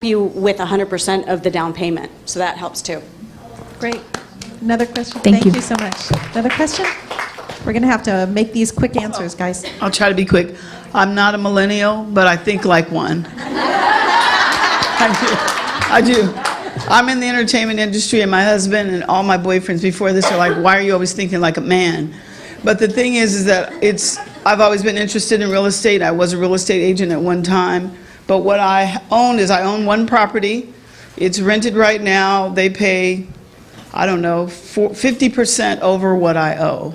you with 100% of the down payment, so that helps too. Great. Another question? Thank you. You so much. Another question? We're going to have to make these quick answers, guys. I'll try to be quick. I'm not a millennial, but I think like one. I do. I'm in the entertainment industry, and my husband and all my boyfriends before this are like, why are you always thinking like a man? But the thing is that I've always been interested in real estate. I was a real estate agent at one time. But what I own one property. It's rented right now. They pay, I don't know, 50% over what I owe.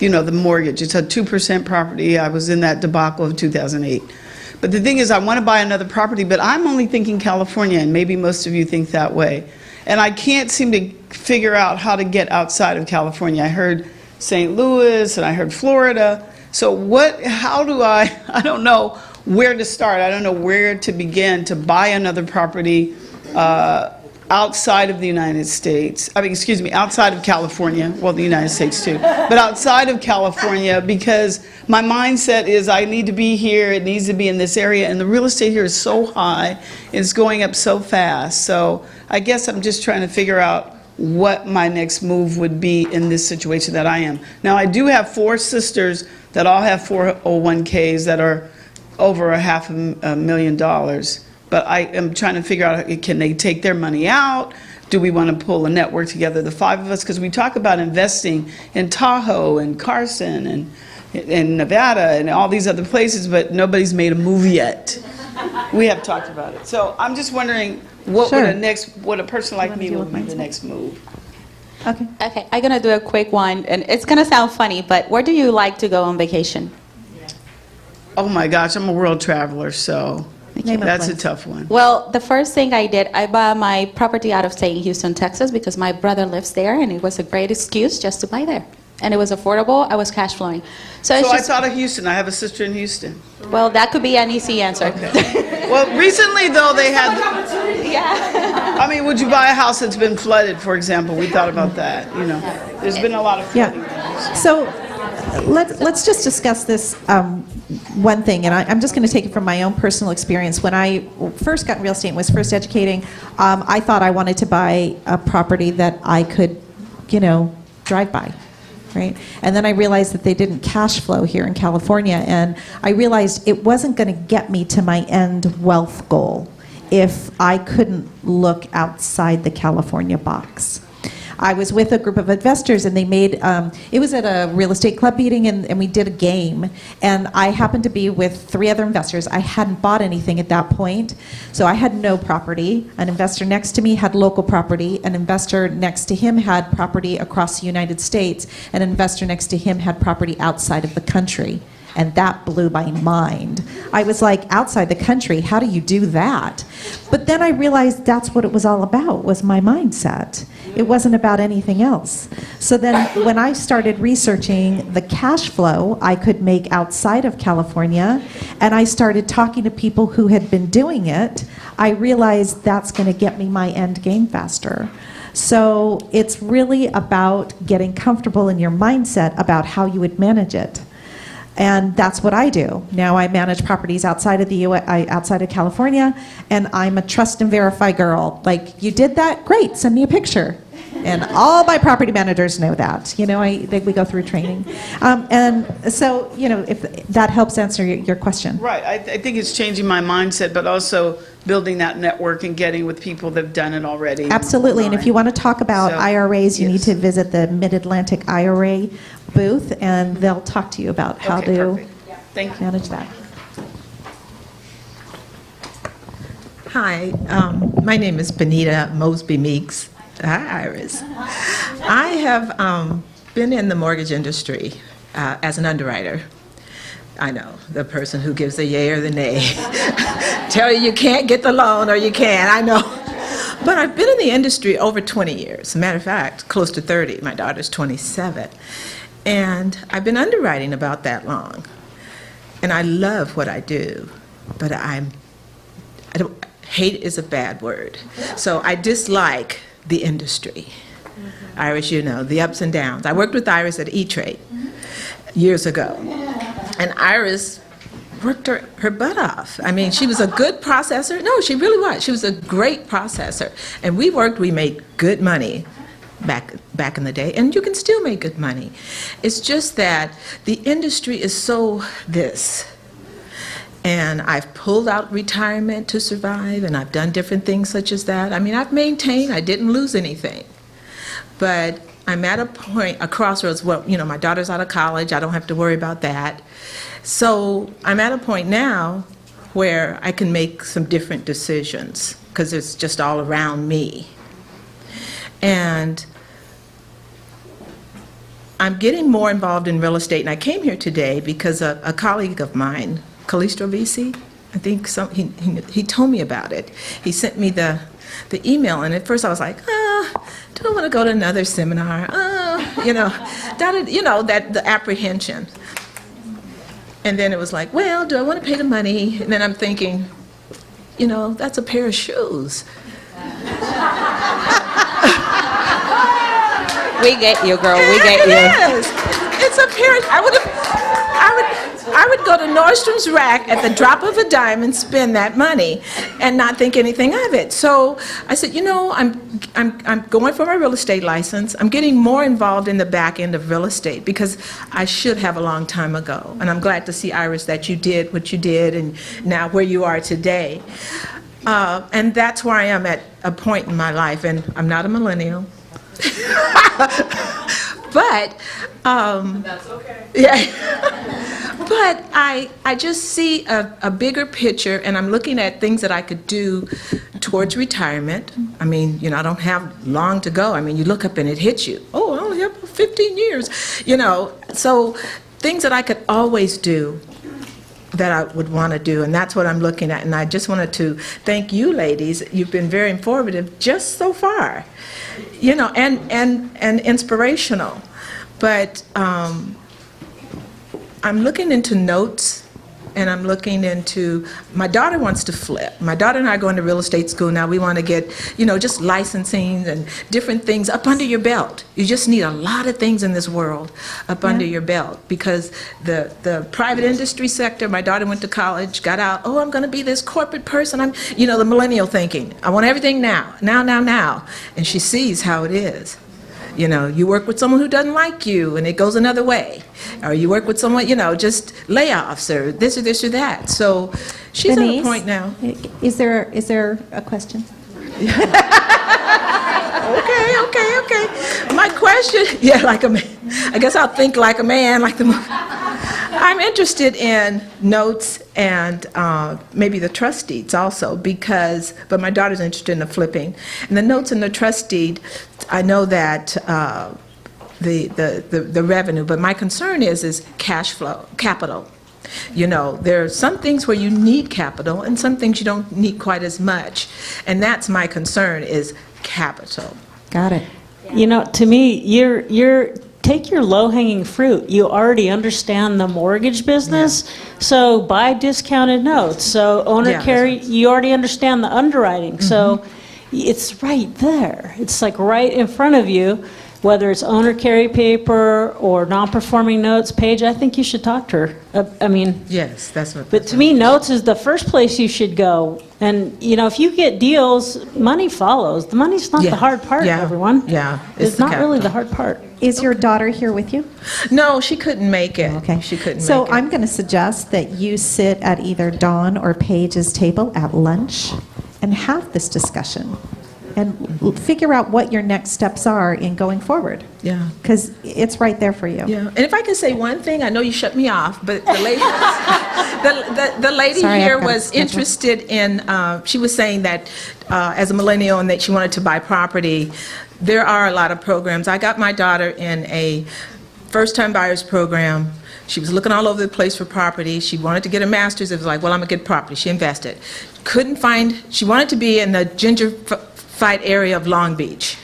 You know, the mortgage. It's a 2% property. I was in that debacle of 2008. But the thing is, I want to buy another property, but I'm only thinking California, and maybe most of you think that way. And I can't seem to figure out how to get outside of California. I heard St. Louis, and I heard Florida. So how do I don't know where to start. I don't know where to begin to buy another property outside of the United States. Outside of California. Well, the United States too. But outside of California, because my mindset is I need to be here, it needs to be in this area, and the real estate here is so high, it's going up so fast. So I guess I'm just trying to figure out what my next move would be in this situation that I am. Now, I do have 4 sisters that all have 401ks that are over $500,000, but I am trying to figure out, can they take their money out? Do we want to pull a network together, the 5 of us? Because we talk about investing in Tahoe and Carson and Nevada and all these other places, but nobody's made a move yet. We have talked about it. So I'm just wondering what a person like me would be the next move. Okay, I'm gonna do a quick one, and it's gonna sound funny, but where do you like to go on vacation? Oh my gosh, I'm a world traveler, so that's a place. tough one. Well, the first thing I did, I bought my property out of state in Houston, Texas, because my brother lives there, and it was a great excuse just to buy there. And it was affordable, I was cash flowing. So I thought of Houston. I have a sister in Houston. well, that could be an easy answer. Okay. Well, recently though, they had, Yeah. I mean, would you buy a house that's been flooded, for example? We thought about that, you know. There's been a lot of flooding. Yeah. So let's just discuss this one thing, and I'm just going to take it from my own personal experience. When I first got in real estate and was first educating, I thought I wanted to buy a property that I could, drive by. Right? And then I realized that they didn't cash flow here in California, and I realized it wasn't going to get me to my end wealth goal if I couldn't look outside the California box. I was with a group of investors, and they made, it was at a real estate club meeting, and we did a game, and I happened to be with 3 other investors. I hadn't bought anything at that point, so I had no property. An investor next to me had local property. An investor next to him had property across the United States. An investor next to him had property outside of the country. And that blew my mind. I was like, outside the country, how do you do that? But then I realized that's what it was all about, was my mindset. It wasn't about anything else. So then when I started researching the cash flow I could make outside of California, and I started talking to people who had been doing it, I realized that's going to get me my end game faster. So it's really about getting comfortable in your mindset about how you would manage it. And that's what I do. Now I manage properties outside of outside of California, and I'm a trust and verify girl. Like, you did that? Great, send me a picture. And all my property managers know that. We go through training. And so, if that helps answer your question. Right. I think it's changing my mindset, but also building that network and getting with people that have done it already. Absolutely. And if you want to talk about IRAs, you need to visit the Mid-Atlantic IRA booth, and they'll talk to you about how to manage that. Hi, my name is Benita Mosby Meeks. Hi, Iris. I have been in the mortgage industry as an underwriter. I know, the person who gives the yay or the nay. Tell you can't get the loan or you can, I know. But I've been in the industry over 20 years. As a matter of fact, close to 30. My daughter's 27. And I've been underwriting about that long. And I love what I do, but hate is a bad word. So I dislike the industry. Iris, the ups and downs. I worked with Iris at E-Trade years ago. And Iris worked her butt off. I mean, she was a good processor. No, she really was. She was a great processor. And we made good money back in the day, and you can still make good money. It's just that the industry is so this. And I've pulled out retirement to survive, and I've done different things such as that. I mean, I've maintained, I didn't lose anything. But I'm at a point, a crossroads, well, you know, my daughter's out of college, I don't have to worry about that. So I'm at a point now where I can make some different decisions, because it's just all around me. And I'm getting more involved in real estate, and I came here today because a colleague of mine, Calistro VC, I think he told me about it. He sent me the email, and at first I was like, do I want to go to another seminar? The apprehension. And then it was like, well, do I want to pay the money? And then I'm thinking, that's a pair of shoes. We get you, girl. We get you. It is. It's a pair. I would go to Nordstrom's rack at the drop of a dime and spend that money, and not think anything of it. So I said, I'm going for my real estate license. I'm getting more involved in the back end of real estate, because I should have a long time ago. And I'm glad to see, Iris, that you did what you did, and now where you are today. And that's where I am at a point in my life, and I'm not a millennial. But that's okay. Yeah. But I just see a bigger picture, and I'm looking at things that I could do towards retirement. I mean, I don't have long to go. I mean, you look up and it hits you. Oh, I only have 15 years. So things that I could always do that I would want to do, and that's what I'm looking at. And I just wanted to thank you, ladies. You've been very informative just so far, and inspirational. But I'm looking into notes, and I'm looking into, my daughter wants to flip. My daughter and I are going to real estate school now. We want to get, just licensing and different things up under your belt. You just need a lot of things in this world up under your belt, because the private industry sector, my daughter went to college, got out, oh, I'm going to be this corporate person. I'm, the millennial thinking. I want everything now. And she sees how it is. You work with someone who doesn't like you, and it goes another way. Or you work with someone, just layoffs, or this or that. So she's at a point now. Is there a question? Okay. My question, like a man. I guess I'll think like a man, like the movie. I'm interested in notes and maybe the trust deeds also, but my daughter's interested in the flipping. And the notes and the trust deed, I know that the revenue, but my concern is cash flow, capital. There are some things where you need capital, and some things you don't need quite as much. And that's my concern, is capital. Got it. To me, you're take your low-hanging fruit. You already understand the mortgage business, so buy discounted notes. So owner carry, you already understand the underwriting. So it's right there. It's like right in front of you, whether it's owner carry paper or non-performing notes. Paige, I think you should talk to her. Yes, that's what. But to me, notes is the first place you should go. And, if you get deals, money follows. The money's not the hard part, everyone. Yeah. It's not really the hard part. Is your daughter here with you? No, she couldn't make it. Okay. She couldn't make it. So I'm going to suggest that you sit at either Dawn or Paige's table at lunch and have this discussion, and figure out what your next steps are in going forward. Yeah. Because it's right there for you. Yeah. And if I can say one thing, I know you shut me off, but the lady, the lady Sorry, here I've got a was schedule. interested in, she was saying that as a millennial, and that she wanted to buy property. There are a lot of programs. I got my daughter in a first-time buyers program. She was looking all over the place for property. She wanted to get a master's. It was like, well, I'm going to get property. She invested. Couldn't find, she wanted to be in the gentrified area of Long Beach,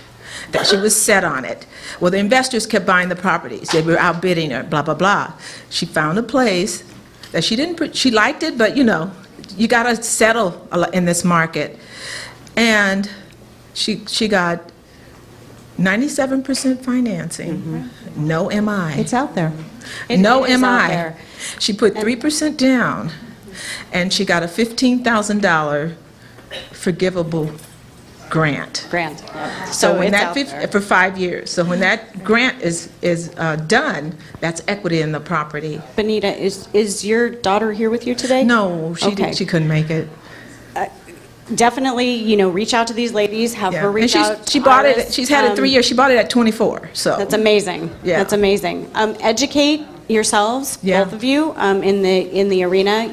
that she was set on it. Well, the investors kept buying the properties. They were outbidding her, blah, blah, blah. She found a place that she liked it, but you got to settle in this market. And she got 97% financing, no MI. It's out there. No It is out MI. there. She put 3% down. and she got a $15,000 forgivable grant. Grant. So when it's that, out there. for 5 years, so when that grant is done, that's equity in the property. Benita, is your daughter here with you today? No, Okay. she couldn't make it. Definitely, reach out to these ladies, have Yeah. her reach And out. she bought it, Iris, she's had it 3 years, she bought it at 24, so. That's amazing. Yeah. That's amazing. Educate yourselves, Yeah. both of you, in the arena.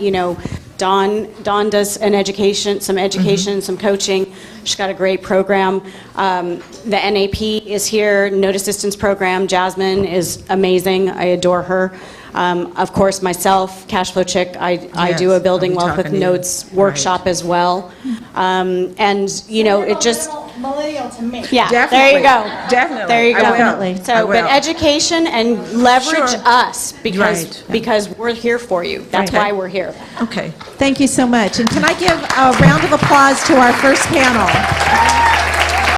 Dawn does some education, some coaching. She's got a great program. The NAP is here, Note Assistance Program. Jasmine is amazing. I adore her. Of course, myself, Cash Flow Chick, I do a Yes, Building I'll be Wealth with talking to you. Notes workshop as well. And, it just, Millennial to me. yeah, there Definitely, you go. Definitely. There you go. I will. Definitely. I So, but will. education and leverage Sure. us because Right. because we're here for you. That's Okay. why we're here. Okay. Thank you so much. And can I give a round of applause to our first panel?